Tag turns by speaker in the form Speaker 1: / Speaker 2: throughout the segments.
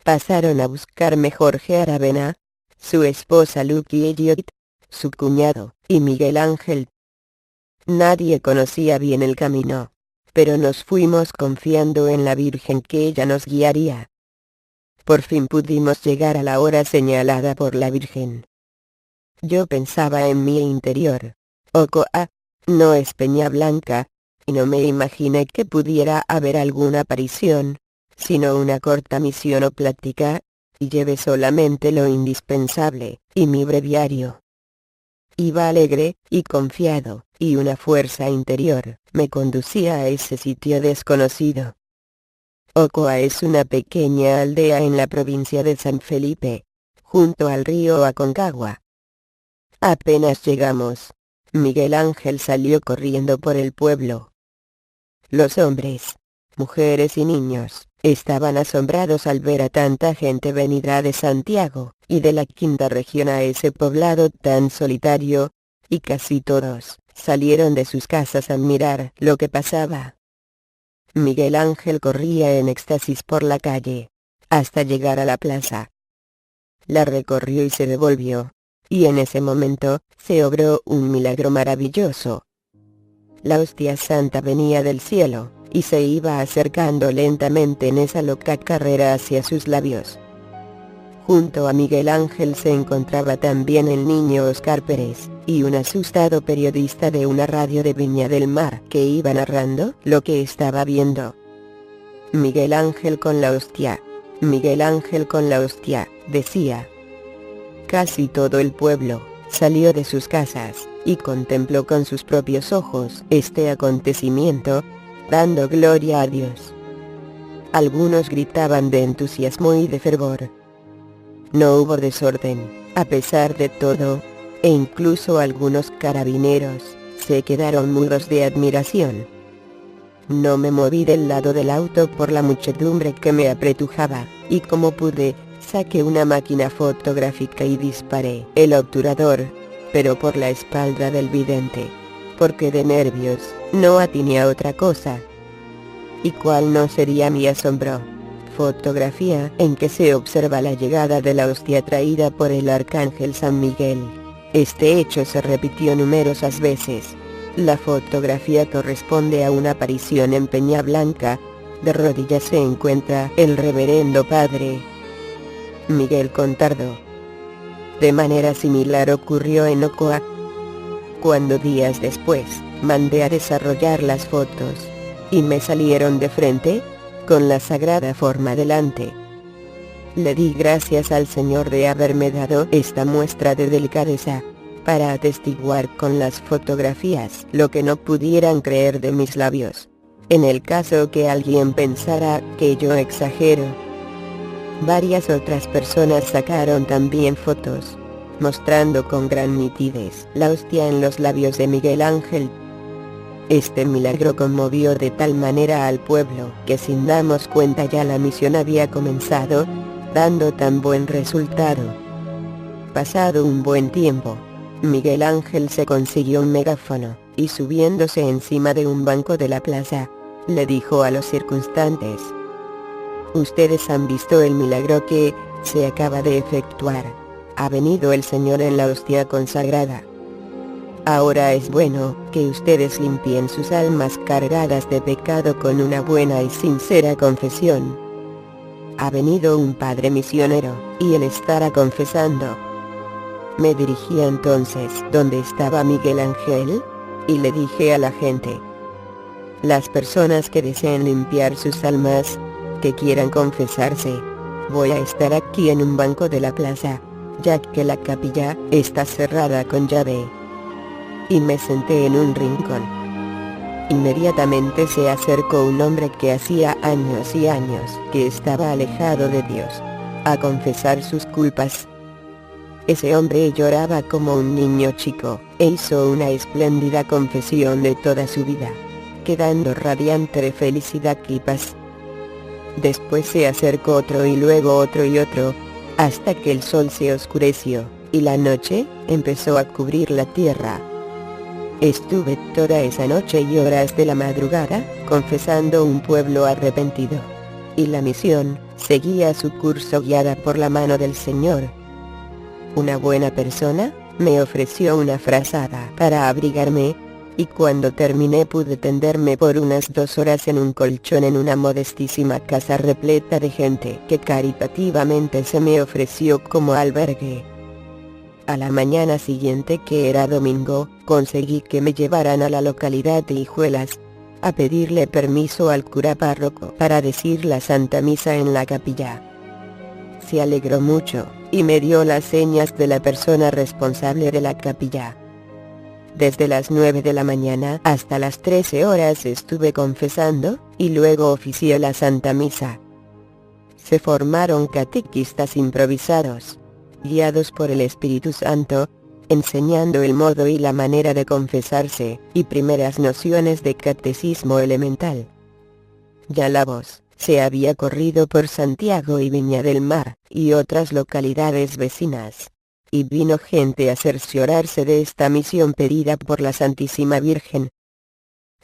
Speaker 1: Pasaron a buscarme Jorge Aravena, su esposa Lucky Elliot, su cuñado, y Miguel Ángel. Nadie conocía bien el camino, pero nos fuimos confiando en la Virgen que ella nos guiaría. Por fin pudimos llegar a la hora señalada por la Virgen. Yo pensaba en mi interior. Ocoa, no es Peña Blanca, y no me imaginé que pudiera haber alguna aparición, sino una corta misión o plática, y llevé solamente lo indispensable, y mi breviario. Iba alegre y confiado, y una fuerza interior me conducía a ese sitio desconocido. Ocoa es una pequeña aldea en la provincia de San Felipe, junto al río Aconcagua. Apenas llegamos, Miguel Ángel salió corriendo por el pueblo. Los hombres, mujeres y niños estaban asombrados al ver a tanta gente venida de Santiago y de la quinta región a ese poblado tan solitario, y casi todos salieron de sus casas a mirar lo que pasaba. Miguel Ángel corría en éxtasis por la calle, hasta llegar a la plaza. La recorrió y se devolvió, y en ese momento se obró un milagro maravilloso. La hostia santa venía del cielo, y se iba acercando lentamente en esa loca carrera hacia sus labios. Junto a Miguel Ángel se encontraba también el niño Oscar Pérez, y un asustado periodista de una radio de Viña del Mar que iba narrando lo que estaba viendo. Miguel Ángel con la hostia, Miguel Ángel con la hostia, decía. Casi todo el pueblo salió de sus casas, y contempló con sus propios ojos este acontecimiento, dando gloria a Dios. Algunos gritaban de entusiasmo y de fervor. No hubo desorden, a pesar de todo, e incluso algunos carabineros se quedaron mudos de admiración. No me moví del lado del auto por la muchedumbre que me apretujaba, y como pude, saqué una máquina fotográfica y disparé el obturador, pero por la espalda del vidente, porque de nervios no atiné a otra cosa. ¿Y cuál no sería mi asombro? Fotografía en que se observa la llegada de la hostia traída por el arcángel San Miguel. Este hecho se repitió numerosas veces. La fotografía corresponde a una aparición en Peña Blanca. De rodillas se encuentra el reverendo padre Miguel Contardo. De manera similar ocurrió en Ocoa, cuando días después mandé a desarrollar las fotos, y me salieron de frente, con la sagrada forma delante. Le di gracias al Señor de haberme dado esta muestra de delicadeza, para atestiguar con las fotografías lo que no pudieran creer de mis labios, en el caso que alguien pensara que yo exagero. Varias otras personas sacaron también fotos, mostrando con gran nitidez la hostia en los labios de Miguel Ángel. Este milagro conmovió de tal manera al pueblo que sin darnos cuenta ya la misión había comenzado, dando tan buen resultado. Pasado un buen tiempo, Miguel Ángel se consiguió un megáfono, y subiéndose encima de un banco de la plaza, le dijo a los circunstantes: «Ustedes han visto el milagro que se acaba de efectuar. Ha venido el Señor en la hostia consagrada. Ahora es bueno que ustedes limpien sus almas cargadas de pecado con una buena y sincera confesión. Ha venido un padre misionero, y él estará confesando». Me dirigí entonces donde estaba Miguel Ángel, y le dije a la gente: «Las personas que deseen limpiar sus almas, que quieran confesarse, voy a estar aquí en un banco de la plaza, ya que la capilla está cerrada con llave». Y me senté en un rincón. Inmediatamente se acercó un hombre que hacía años y años que estaba alejado de Dios, a confesar sus culpas. Ese hombre lloraba como un niño chico, e hizo una espléndida confesión de toda su vida, quedando radiante de felicidad y paz. Después se acercó otro y luego otro y otro, hasta que el sol se oscureció, y la noche empezó a cubrir la tierra. Estuve toda esa noche y horas de la madrugada, confesando un pueblo arrepentido. y la misión seguía su curso guiada por la mano del Señor. Una buena persona me ofreció una frazada para abrigarme, y cuando terminé pude tenderme por unas 2 horas en un colchón en una modestísima casa repleta de gente que caritativamente se me ofreció como albergue. A la mañana siguiente, que era domingo, conseguí que me llevaran a la localidad de Hijuelas, a pedirle permiso al cura párroco para decir la Santa Misa en la capilla. Se alegró mucho, y me dio las señas de la persona responsable de la capilla. Desde las 9 de la mañana hasta las 13 horas estuve confesando, y luego oficié la Santa Misa. Se formaron catequistas improvisados, guiados por el Espíritu Santo, enseñando el modo y la manera de confesarse, y primeras nociones de catecismo elemental. Ya la voz se había corrido por Santiago y Viña del Mar, y otras localidades vecinas, y vino gente a cerciorarse de esta misión pedida por la Santísima Virgen.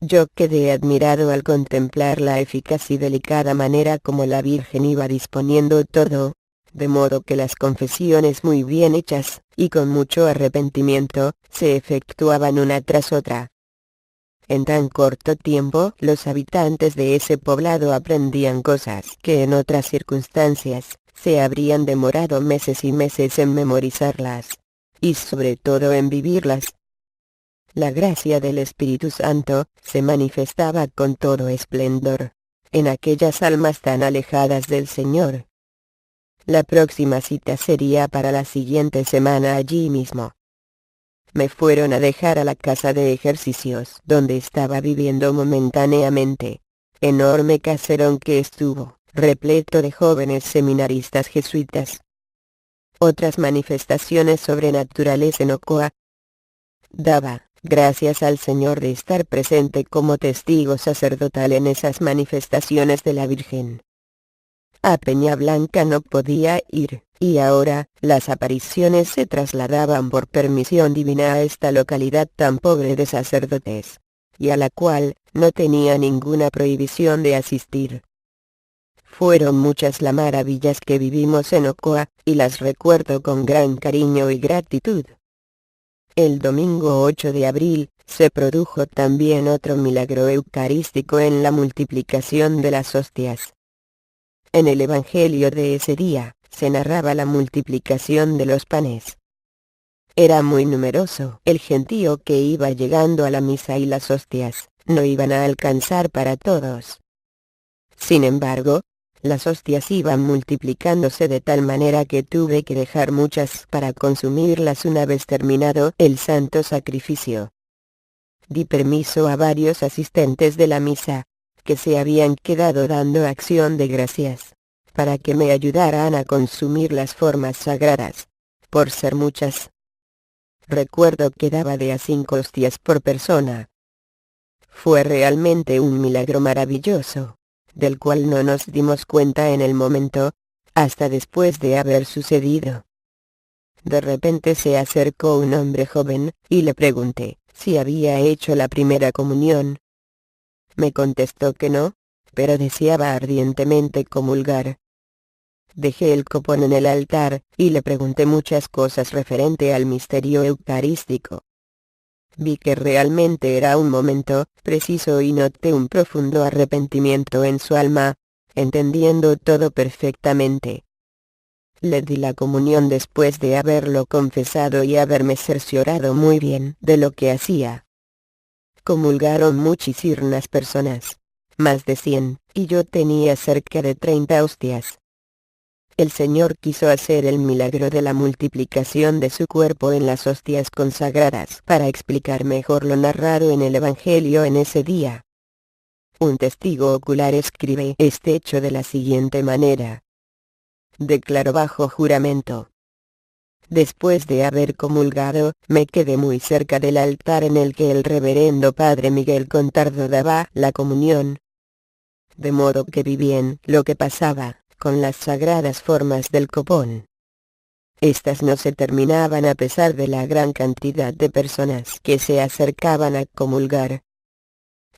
Speaker 1: Yo quedé admirado al contemplar la eficaz y delicada manera como la Virgen iba disponiendo todo, de modo que las confesiones muy bien hechas, y con mucho arrepentimiento, se efectuaban una tras otra. En tan corto tiempo los habitantes de ese poblado aprendían cosas que en otras circunstancias se habrían demorado meses y meses en memorizarlas, y sobre todo en vivirlas. La gracia del Espíritu Santo se manifestaba con todo esplendor en aquellas almas tan alejadas del Señor. La próxima cita sería para la siguiente semana allí mismo. Me fueron a dejar a la casa de ejercicios donde estaba viviendo momentáneamente, enorme caserón que estuvo repleto de jóvenes seminaristas jesuitas. Otras manifestaciones sobrenaturales en Ocoa. Daba gracias al Señor de estar presente como testigo sacerdotal en esas manifestaciones de la Virgen. A Peña Blanca no podía ir, y ahora las apariciones se trasladaban por permisión divina a esta localidad tan pobre de sacerdotes, y a la cual no tenía ninguna prohibición de asistir. Fueron muchas las maravillas que vivimos en Ocoa, y las recuerdo con gran cariño y gratitud. El domingo 8 de abril, se produjo también otro milagro eucarístico en la multiplicación de las hostias. En el Evangelio de ese día, se narraba la multiplicación de los panes. Era muy numeroso el gentío que iba llegando a la misa y las hostias no iban a alcanzar para todos. Sin embargo, las hostias iban multiplicándose de tal manera que tuve que dejar muchas para consumirlas una vez terminado el santo sacrificio. Di permiso a varios asistentes de la misa, que se habían quedado dando acción de gracias, para que me ayudaran a consumir las formas sagradas, por ser muchas. Recuerdo que daba de a 5 hostias por persona. Fue realmente un milagro maravilloso, del cual no nos dimos cuenta en el momento, hasta después de haber sucedido. De repente se acercó un hombre joven, y le pregunté si había hecho la primera comunión. Me contestó que no, pero deseaba ardientemente comulgar. Dejé el copón en el altar, y le pregunté muchas cosas referente al misterio eucarístico. Vi que realmente era un momento preciso y noté un profundo arrepentimiento en su alma, entendiendo todo perfectamente. Le di la comunión después de haberlo confesado y haberme cerciorado muy bien de lo que hacía. Comulgaron muchísimas personas, más de 100, y yo tenía cerca de 30 hostias. El Señor quiso hacer el milagro de la multiplicación de su cuerpo en las hostias consagradas para explicar mejor lo narrado en el Evangelio en ese día. Un testigo ocular escribe este hecho de la siguiente manera. Declaró bajo juramento. Después de haber comulgado, me quedé muy cerca del altar en el que el reverendo Padre Miguel Contardo daba la comunión. De modo que vi bien lo que pasaba con las sagradas formas del copón. Estas no se terminaban a pesar de la gran cantidad de personas que se acercaban a comulgar.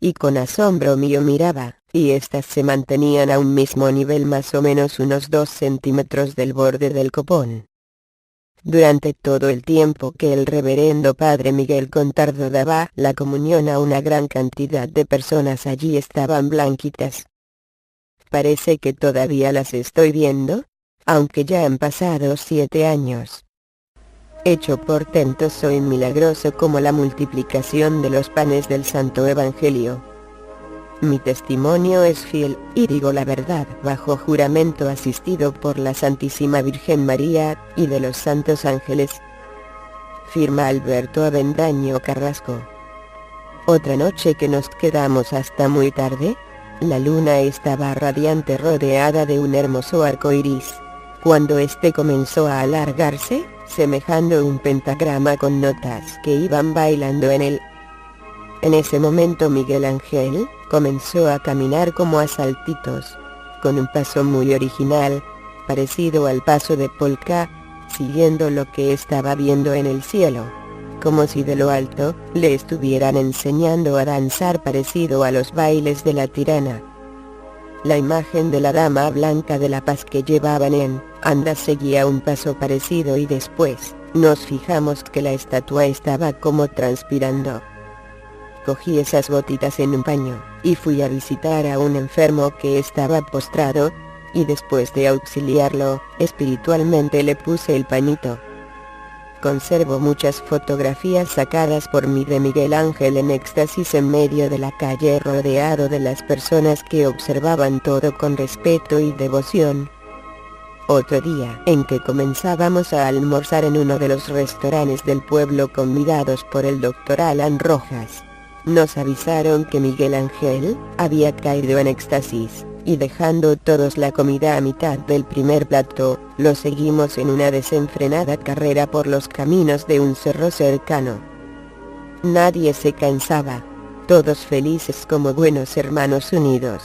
Speaker 1: y con asombro mío miraba, y éstas se mantenían a un mismo nivel, más o menos unos 2 centímetros del borde del copón. Durante todo el tiempo que el reverendo padre Miguel Contardo daba la comunión a una gran cantidad de personas, allí estaban blanquitas. Parece que todavía las estoy viendo, aunque ya han pasado 7 años. Hecho portentoso y milagroso como la multiplicación de los panes del Santo Evangelio. Mi testimonio es fiel, y digo la verdad bajo juramento asistido por la Santísima Virgen María, y de los santos ángeles. Firma Alberto Avendaño Carrasco. Otra noche que nos quedamos hasta muy tarde, la luna estaba radiante rodeada de un hermoso arco iris. Cuando este comenzó a alargarse, semejando un pentagrama con notas que iban bailando en él. En ese momento Miguel Ángel comenzó a caminar como a saltitos, con un paso muy original, parecido al paso de polka, siguiendo lo que estaba viendo en el cielo, como si de lo alto le estuvieran enseñando a danzar, parecido a los bailes de la tirana. La imagen de la Dama Blanca de la Paz que llevaban en andas seguía un paso parecido, y después nos fijamos que la estatua estaba como transpirando. Cogí esas gotitas en un paño, y fui a visitar a un enfermo que estaba postrado, y después de auxiliarlo espiritualmente le puse el pañito. Conservo muchas fotografías sacadas por mí de Miguel Ángel en éxtasis en medio de la calle, rodeado de las personas que observaban todo con respeto y devoción. Otro día en que comenzábamos a almorzar en uno de los restaurantes del pueblo, convidados por el doctor Alan Rojas, nos avisaron que Miguel Ángel había caído en éxtasis, y dejando todos la comida a mitad del primer plato, lo seguimos en una desenfrenada carrera por los caminos de un cerro cercano. Nadie se cansaba, todos felices como buenos hermanos unidos.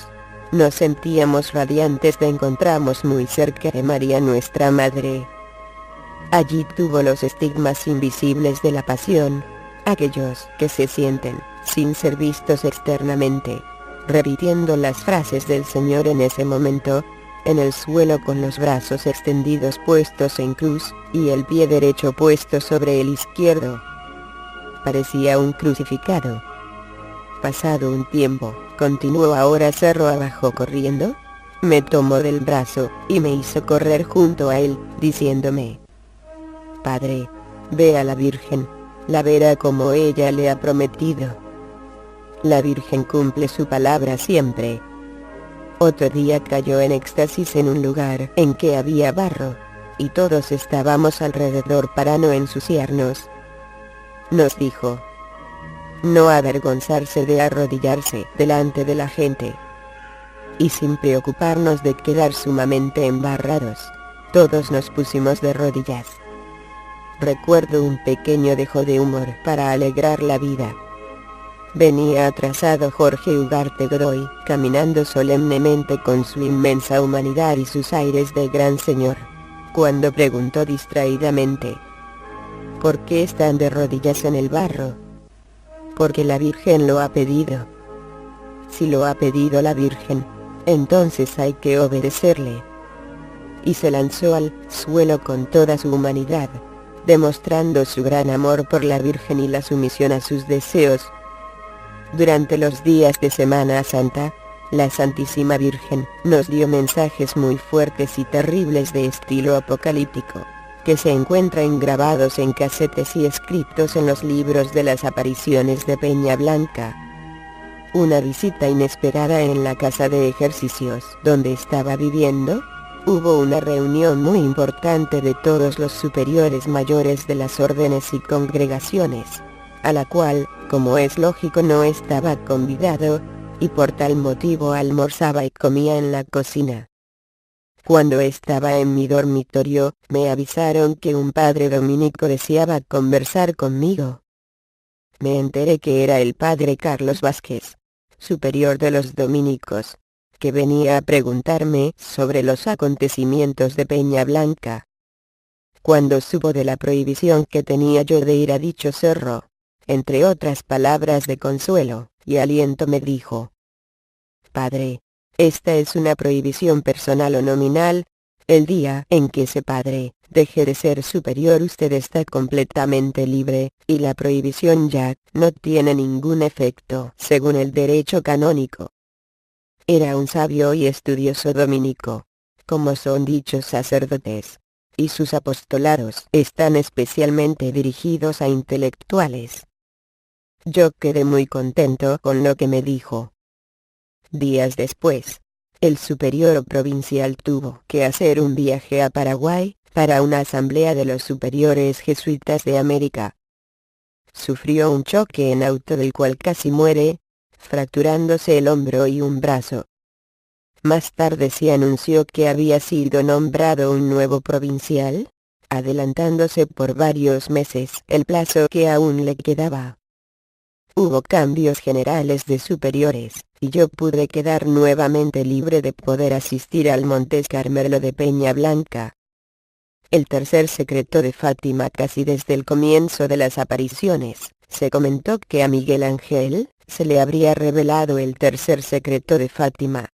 Speaker 1: Nos sentíamos radiantes de encontrarnos muy cerca de María nuestra Madre. Allí tuvo los estigmas invisibles de la pasión, aquellos que se sienten sin ser vistos externamente, repitiendo las frases del Señor en ese momento, en el suelo con los brazos extendidos puestos en cruz, y el pie derecho puesto sobre el izquierdo. Parecía un crucificado. Pasado un tiempo, continuó ahora cerro abajo corriendo, me tomó del brazo, y me hizo correr junto a él, diciéndome: «Padre, ve a la Virgen, la verá como ella le ha prometido. La Virgen cumple su palabra siempre». Otro día cayó en éxtasis en un lugar en que había barro, y todos estábamos alrededor para no ensuciarnos. Nos dijo: «No avergonzarse de arrodillarse delante de la gente». Y sin preocuparnos de quedar sumamente embarrados, todos nos pusimos de rodillas. Recuerdo un pequeño dejo de humor para alegrar la vida. Venía atrasado Jorge Ugarte Godoy, caminando solemnemente con su inmensa humanidad y sus aires de gran señor, cuando preguntó distraídamente: «¿Por qué están de rodillas en el barro?». «Porque la Virgen lo ha pedido». «Si lo ha pedido la Virgen, entonces hay que obedecerle». Y se lanzó al suelo con toda su humanidad, demostrando su gran amor por la Virgen y la sumisión a sus deseos. Durante los días de Semana Santa, la Santísima Virgen nos dio mensajes muy fuertes y terribles de estilo apocalíptico, que se encuentran grabados en casetes y escritos en los libros de las apariciones de Peña Blanca. Una visita inesperada en la casa de ejercicios donde estaba viviendo. Hubo una reunión muy importante de todos los superiores mayores de las órdenes y congregaciones, a la cual, como es lógico, no estaba convidado, y por tal motivo almorzaba y comía en la cocina. Cuando estaba en mi dormitorio, me avisaron que un padre dominico deseaba conversar conmigo. Me enteré que era el padre Carlos Vázquez, superior de los dominicos, que venía a preguntarme sobre los acontecimientos de Peña Blanca. Cuando supo de la prohibición que tenía yo de ir a dicho cerro, entre otras palabras de consuelo, y aliento me dijo: Padre, esta es una prohibición personal o nominal. El día en que ese padre deje de ser superior usted está completamente libre, y la prohibición ya no tiene ningún efecto según el derecho canónico. Era un sabio y estudioso dominico, como son dichos sacerdotes, y sus apostolados están especialmente dirigidos a intelectuales. Yo quedé muy contento con lo que me dijo. Días después, el superior provincial tuvo que hacer un viaje a Paraguay, para una asamblea de los superiores jesuitas de América. Sufrió un choque en auto del cual casi muere, fracturándose el hombro y un brazo. Más tarde se anunció que había sido nombrado un nuevo provincial, adelantándose por varios meses el plazo que aún le quedaba. Hubo cambios generales de superiores, y yo pude quedar nuevamente libre de poder asistir al Montes Carmelo de Peña Blanca. El tercer secreto de Fátima. Casi desde el comienzo de las apariciones, se comentó que a Miguel Ángel se le habría revelado el tercer secreto de Fátima.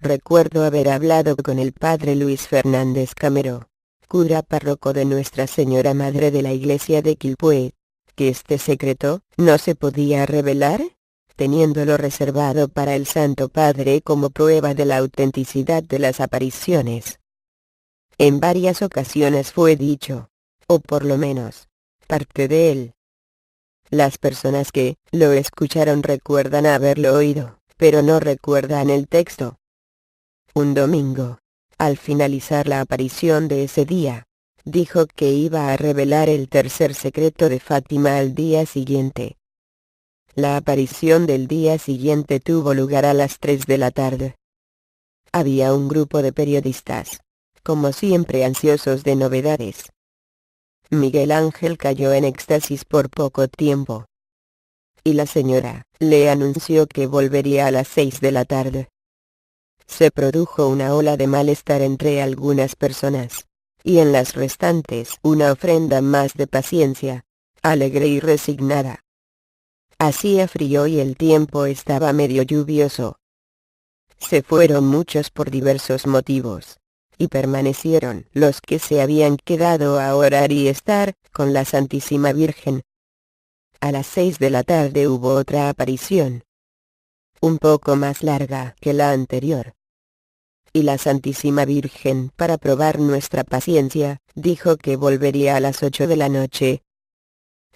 Speaker 1: Recuerdo haber hablado con el padre Luis Fernández Camero, cura párroco de Nuestra Señora Madre de la Iglesia de Quilpué, que este secreto no se podía revelar, teniéndolo reservado para el Santo Padre como prueba de la autenticidad de las apariciones. En varias ocasiones fue dicho, o por lo menos, parte de él. Las personas que lo escucharon recuerdan haberlo oído, pero no recuerdan el texto. Un domingo, al finalizar la aparición de ese día, dijo que iba a revelar el tercer secreto de Fátima al día siguiente. La aparición del día siguiente tuvo lugar a las 3 de la tarde. Había un grupo de periodistas, como siempre ansiosos de novedades. Miguel Ángel cayó en éxtasis por poco tiempo. Y la señora le anunció que volvería a las 6 de la tarde. Se produjo una ola de malestar entre algunas personas, y en las restantes una ofrenda más de paciencia, alegre y resignada. Hacía frío y el tiempo estaba medio lluvioso. Se fueron muchos por diversos motivos, y permanecieron los que se habían quedado a orar y estar con la Santísima Virgen. A las 6 de la tarde hubo otra aparición, un poco más larga que la anterior. Y la Santísima Virgen, para probar nuestra paciencia, dijo que volvería a las 8 de la noche.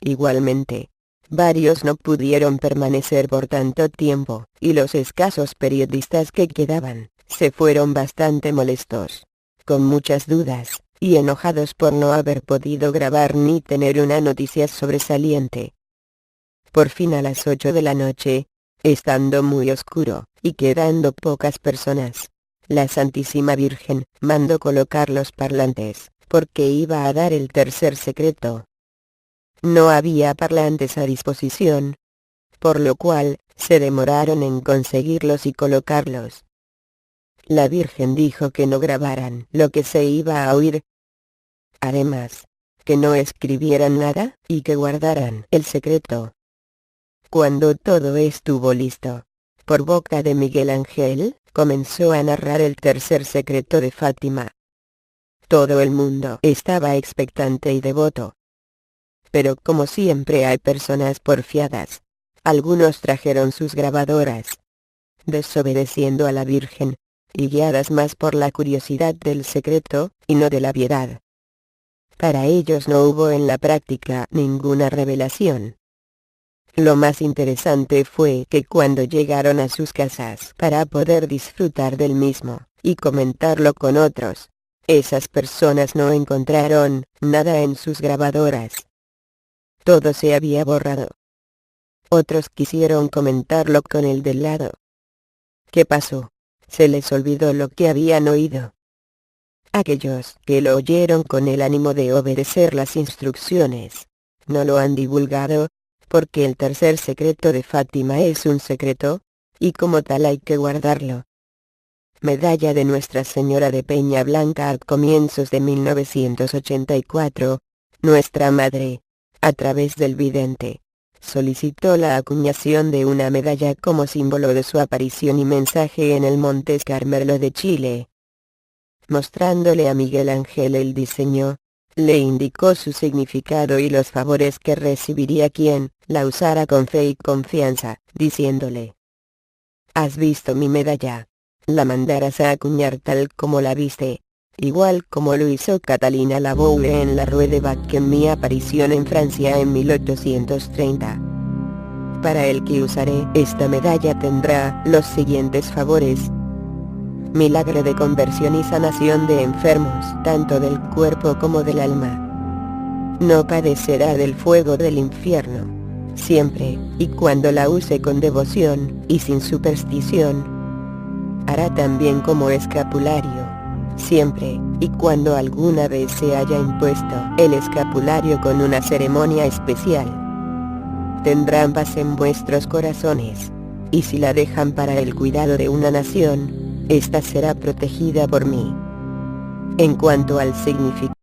Speaker 1: Igualmente, varios no pudieron permanecer por tanto tiempo, y los escasos periodistas que quedaban, se fueron bastante molestos, con muchas dudas, y enojados por no haber podido grabar ni tener una noticia sobresaliente. Por fin a las 8 de la noche, estando muy oscuro, y quedando pocas personas, la Santísima Virgen mandó colocar los parlantes, porque iba a dar el tercer secreto. No había parlantes a disposición, por lo cual, se demoraron en conseguirlos y colocarlos. La Virgen dijo que no grabaran lo que se iba a oír. Además, que no escribieran nada, y que guardaran el secreto. Cuando todo estuvo listo, por boca de Miguel Ángel, comenzó a narrar el tercer secreto de Fátima. Todo el mundo estaba expectante y devoto. Pero como siempre hay personas porfiadas, algunos trajeron sus grabadoras, desobedeciendo a la Virgen, y guiadas más por la curiosidad del secreto, y no de la piedad. Para ellos no hubo en la práctica ninguna revelación. Lo más interesante fue que cuando llegaron a sus casas para poder disfrutar del mismo, y comentarlo con otros, esas personas no encontraron nada en sus grabadoras. Todo se había borrado. Otros quisieron comentarlo con el del lado. ¿Qué pasó? Se les olvidó lo que habían oído. Aquellos que lo oyeron con el ánimo de obedecer las instrucciones, no lo han divulgado, porque el tercer secreto de Fátima es un secreto, y como tal hay que guardarlo. Medalla de Nuestra Señora de Peña Blanca a comienzos de 1984, Nuestra Madre, a través del vidente, solicitó la acuñación de una medalla como símbolo de su aparición y mensaje en el Monte Carmelo de Chile. Mostrándole a Miguel Ángel el diseño, le indicó su significado y los favores que recibiría quien la usara con fe y confianza, diciéndole: «¿Has visto mi medalla? La mandarás a acuñar tal como la viste, igual como lo hizo Catalina Lavoie en la Rue de Bac en mi aparición en Francia en 1830. Para el que usaré esta medalla tendrá los siguientes favores: milagro de conversión y sanación de enfermos, tanto del cuerpo como del alma. No padecerá del fuego del infierno, siempre y cuando la use con devoción y sin superstición. Hará también como escapulario, siempre y cuando alguna vez se haya impuesto el escapulario con una ceremonia especial. Tendrá ambas en vuestros corazones, y si la dejan para el cuidado de una nación, esta será protegida por mí». En cuanto al significado